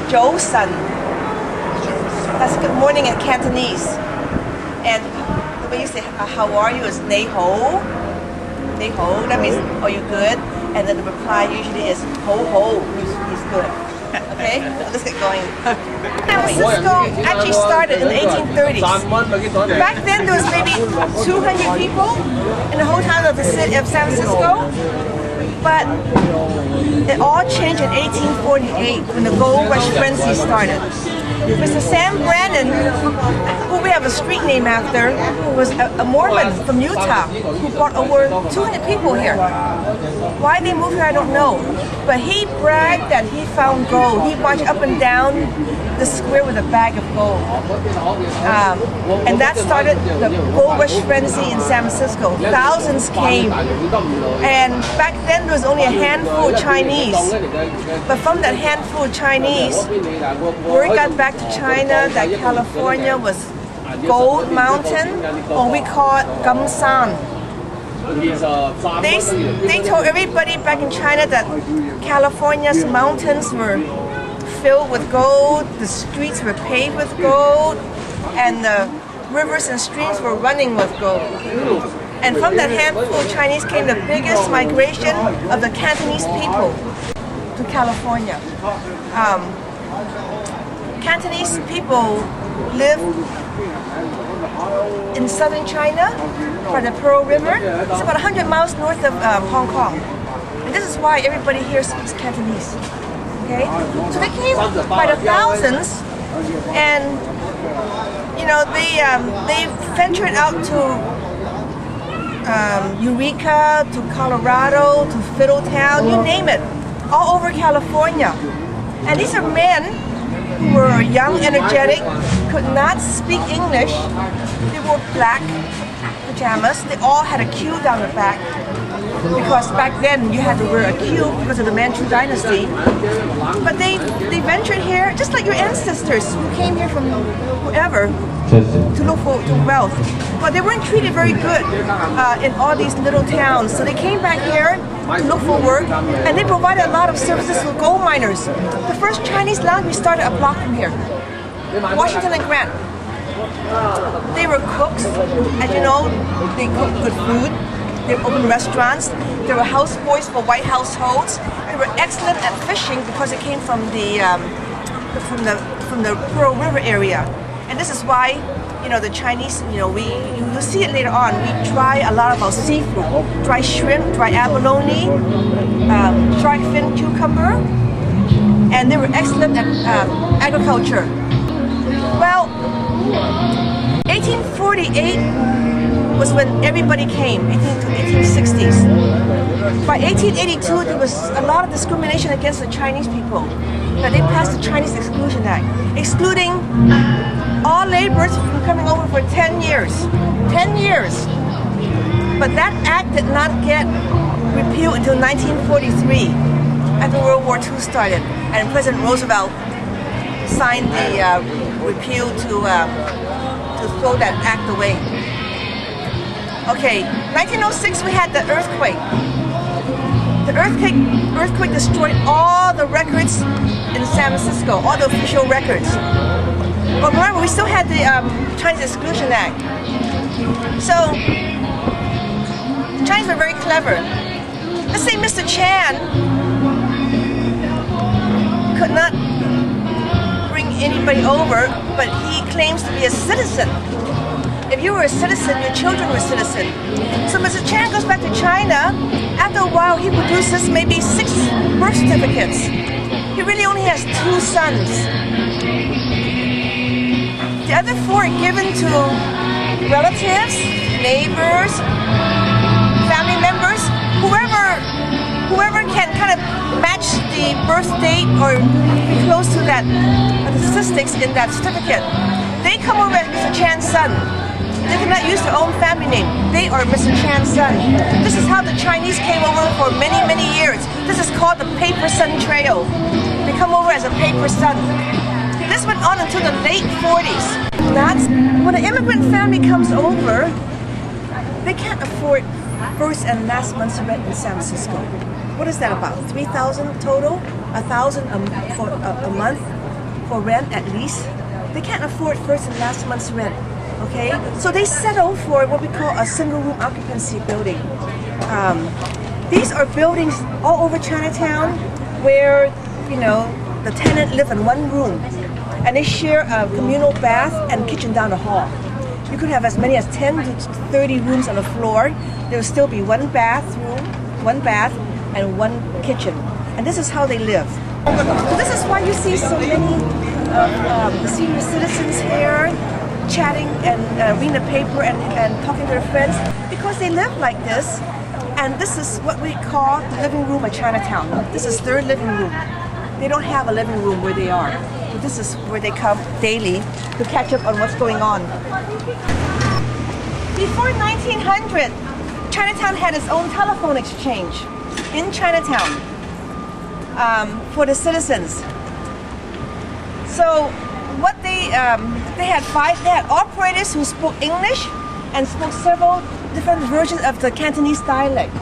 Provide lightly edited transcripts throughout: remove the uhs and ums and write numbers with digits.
Joe Sun. That's good morning in Cantonese. And the way you say how are you is Nei Ho. Nei Ho, that means are you good? And then the reply usually is Ho Ho, he's good. Okay, let's get going. San Francisco actually started in the 1830s. Back then there was maybe 200 people in the whole town of the city of San Francisco. But it all changed in 1848 when the gold rush frenzy started. Mr. Sam Brannan, who we have a street name after, was a Mormon from Utah who brought over 200 people here. Why they moved here, I don't know. But he bragged that he found gold. He marched up and down the square with a bag of gold. And that started the gold rush frenzy in San Francisco. Thousands came. And back then there was only a handful of Chinese. But from that handful of Chinese, word got back to China that California was Gold Mountain, or we call it Gamsan. They told everybody back in China that California's mountains were filled with gold, the streets were paved with gold, and the rivers and streams were running with gold. And from that handful of Chinese came the biggest migration of the Cantonese people to California. Cantonese people live in southern China by the Pearl River. It's about 100 miles north of Hong Kong. And this is why everybody here speaks Cantonese. Okay? So they came by the thousands, and you know they ventured out to Eureka, to Colorado, to Fiddletown, you name it, all over California. And these are men who were young, energetic, could not speak English. They wore black pajamas. They all had a queue down the back, because back then you had to wear a queue because of the Manchu dynasty. But they ventured here, just like your ancestors who came here from wherever to look for wealth. But they weren't treated very good in all these little towns. So they came back here to look for work, and they provided a lot of services to gold miners. The first Chinese laundry started a block from here, Washington and Grant. They were cooks, as you know, they cooked good food. They opened restaurants. They were houseboys for white households. They were excellent at fishing because it came from the Pearl River area. And this is why, you know, the Chinese, you know, you'll see it later on. We try a lot of our seafood, dry shrimp, dry abalone, dry fin cucumber, and they were excellent at agriculture. Well, 1848 was when everybody came, 1860s. By 1882, there was a lot of discrimination against the Chinese people. Now, they passed the Chinese Exclusion Act, excluding all laborers from coming over for 10 years. 10 years. But that act did not get repealed until 1943, after World War II started, and President Roosevelt signed the repeal to throw that act away. Okay, 1906 we had the earthquake. The earthquake destroyed all the records in San Francisco, all the official records. But remember, we still had the Chinese Exclusion Act. So, the Chinese were very clever. Let's say Mr. Chan could not bring anybody over, but he claims to be a citizen. If you were a citizen, your children were citizens. So Mr. Chan goes back to China. After a while, he produces maybe 6 birth certificates. He really only has 2 sons. The other 4 are given to relatives, neighbors, family members, whoever can kind of match the birth date or be close to that, the statistics in that certificate. They come over as Mr. Chan's son. They cannot use their own family name. They are Mr. Chan's son. This is how the Chinese came over for many, many years. This is called the Paper Son Trail. They come over as a paper son. This went on until the late 40s. When an immigrant family comes over, they can't afford first and last month's rent in San Francisco. What is that about? 3,000 total? 1,000 a month? for rent at least. They can't afford first and last month's rent. Okay, so they settle for what we call a single room occupancy building. These are buildings all over Chinatown where, you know, the tenant live in one room and they share a communal bath and kitchen down the hall. You could have as many as 10 to 30 rooms on the floor. There will still be one bathroom, one bath, and one kitchen. And this is how they live. So this is why you see so many the senior citizens here chatting and reading the paper and talking to their friends, because they live like this. And this is what we call the living room of Chinatown. This is their living room. They don't have a living room where they are. But this is where they come daily to catch up on what's going on. Before 1900, Chinatown had its own telephone exchange in Chinatown for the citizens. So what they had operators who spoke English and spoke several different versions of the Cantonese dialect.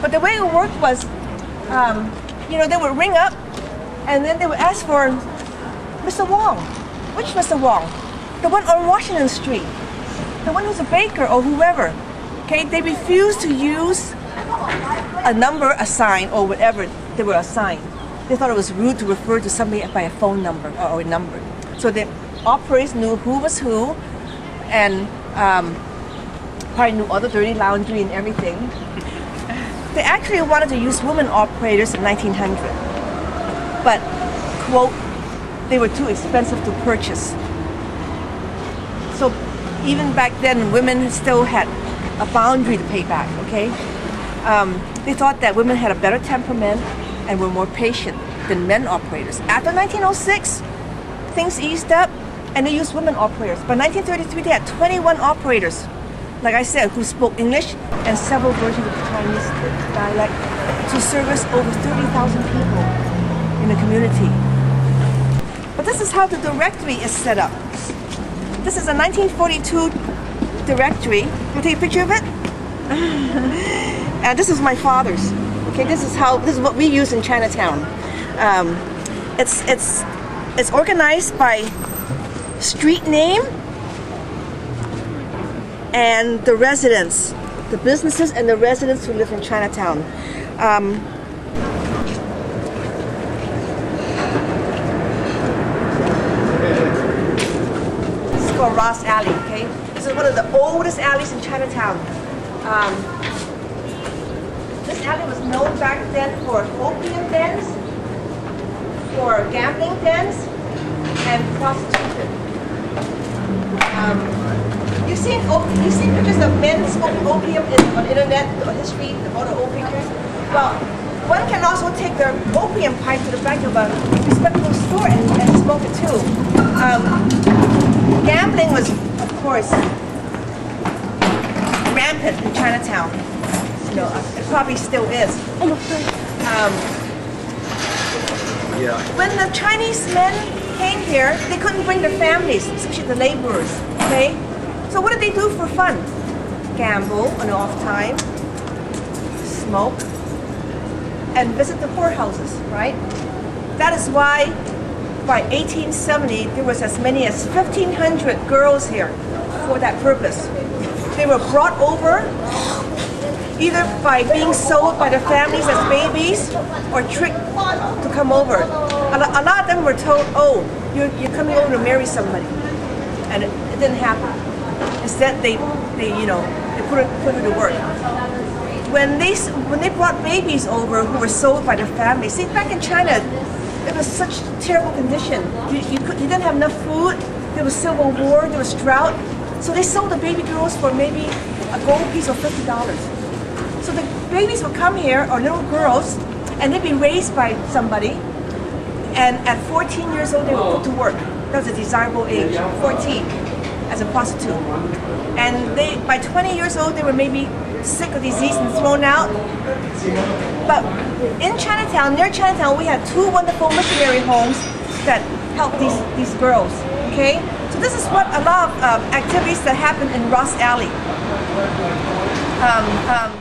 But the way it worked was, you know, they would ring up and then they would ask for Mr. Wong. Which Mr. Wong? The one on Washington Street. The one who's a baker or whoever. Okay, they refused to use a number, a sign, or whatever they were assigned. They thought it was rude to refer to somebody by a phone number or a number. So the operators knew who was who, and probably knew all the dirty laundry and everything. They actually wanted to use women operators in 1900, but, quote, they were too expensive to purchase. So even back then, women still had a boundary to pay back, okay? They thought that women had a better temperament and were more patient than men operators. After 1906, things eased up and they used women operators. By 1933, they had 21 operators, like I said, who spoke English and several versions of the Chinese dialect to service over 30,000 people in the community. But this is how the directory is set up. This is a 1942 directory. Can I take a picture of it? And this is my father's. Okay, this is what we use in Chinatown. It's organized by street name and the residents, the businesses and the residents who live in Chinatown. This is called Ross Alley, okay? This is one of the oldest alleys in Chinatown. This alley was known back then for opium dens, for gambling dens, and prostitution. You've seen pictures of men smoking opium on the internet, on history, the photo old pictures. Well, one can also take their opium pipe to the back of a respectable store and smoke it too. Gambling was, of course, rampant in Chinatown. You know, it probably still is. When the Chinese men came here, they couldn't bring their families, especially the laborers. Okay. So what did they do for fun? Gamble on off time, smoke, and visit the poorhouses, right? That is why by 1870 there was as many as 1,500 girls here for that purpose. They were brought over either by being sold by their families as babies or tricked to come over. A lot of them were told, oh, you're coming over to marry somebody. And it didn't happen. Instead, they put her to work. When they brought babies over who were sold by their families, see, back in China, it was such terrible condition. You didn't have enough food. There was civil war. There was drought. So they sold the baby girls for maybe a gold piece of $50. So the babies would come here, or little girls, and they'd be raised by somebody. And at 14 years old, they were put to work. That was a desirable age, 14, as a prostitute. And by 20 years old, they were maybe sick or diseased and thrown out. But in Chinatown, near Chinatown, we had two wonderful missionary homes that helped these girls. Okay, so this is what a lot of activities that happen in Ross Alley.